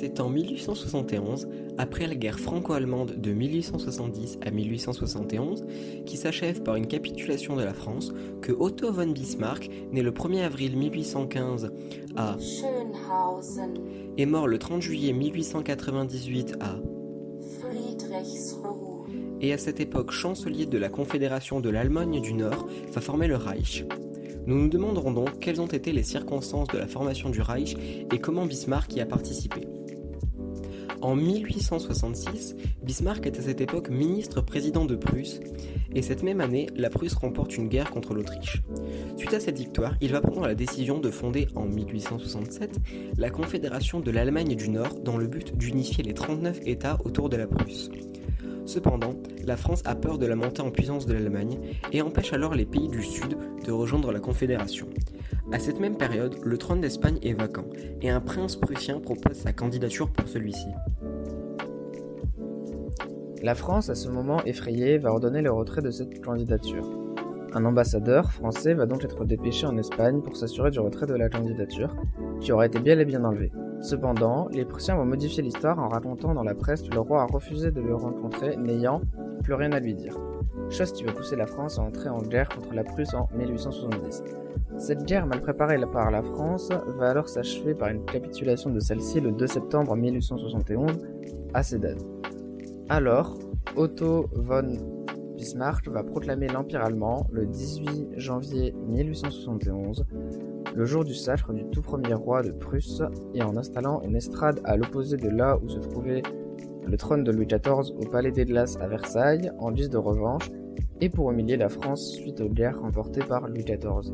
C'est en 1871, après la guerre franco-allemande de 1870 à 1871, qui s'achève par une capitulation de la France, que Otto von Bismarck, né le 1er avril 1815 à Schönhausen, et mort le 30 juillet 1898 à Friedrichsruh, et à cette époque chancelier de la Confédération de l'Allemagne du Nord, va former le Reich. Nous nous demanderons donc quelles ont été les circonstances de la formation du Reich et comment Bismarck y a participé. En 1866, Bismarck est à cette époque ministre-président de Prusse, et cette même année, la Prusse remporte une guerre contre l'Autriche. Suite à cette victoire, il va prendre la décision de fonder en 1867 la Confédération de l'Allemagne du Nord dans le but d'unifier les 39 États autour de la Prusse. Cependant, la France a peur de la montée en puissance de l'Allemagne et empêche alors les pays du Sud de rejoindre la Confédération. À cette même période, le trône d'Espagne est vacant et un prince prussien propose sa candidature pour celui-ci. La France, à ce moment effrayée, va ordonner le retrait de cette candidature. Un ambassadeur français va donc être dépêché en Espagne pour s'assurer du retrait de la candidature, qui aura été bel et bien enlevée. Cependant, les Prussiens vont modifier l'histoire en racontant dans la presse que le roi a refusé de le rencontrer, n'ayant plus rien à lui dire. Chose qui va pousser la France à entrer en guerre contre la Prusse en 1870. Cette guerre mal préparée par la France va alors s'achever par une capitulation de celle-ci le 2 septembre 1871 à Sedan. Alors, Otto von Bismarck va proclamer l'Empire allemand le 18 janvier 1871, le jour du sacre du tout premier roi de Prusse, et en installant une estrade à l'opposé de là où se trouvait le trône de Louis XIV au Palais des Glaces à Versailles, en guise de revanche, et pour humilier la France suite aux guerres remportées par Louis XIV.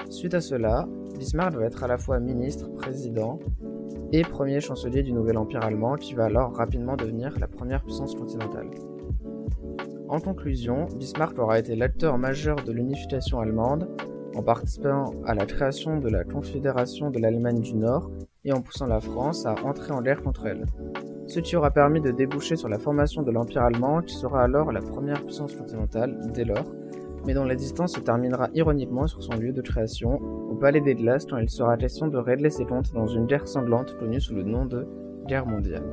Suite à cela, Bismarck va être à la fois ministre, président et premier chancelier du nouvel empire allemand qui va alors rapidement devenir la première puissance continentale. En conclusion, Bismarck aura été l'acteur majeur de l'unification allemande en participant à la création de la Confédération de l'Allemagne du Nord et en poussant la France à entrer en guerre contre elle. Ce qui aura permis de déboucher sur la formation de l'Empire allemand qui sera alors la première puissance continentale dès lors, mais dont l'existence se terminera ironiquement sur son lieu de création, au Palais des Glaces quand il sera question de régler ses comptes dans une guerre sanglante connue sous le nom de guerre mondiale.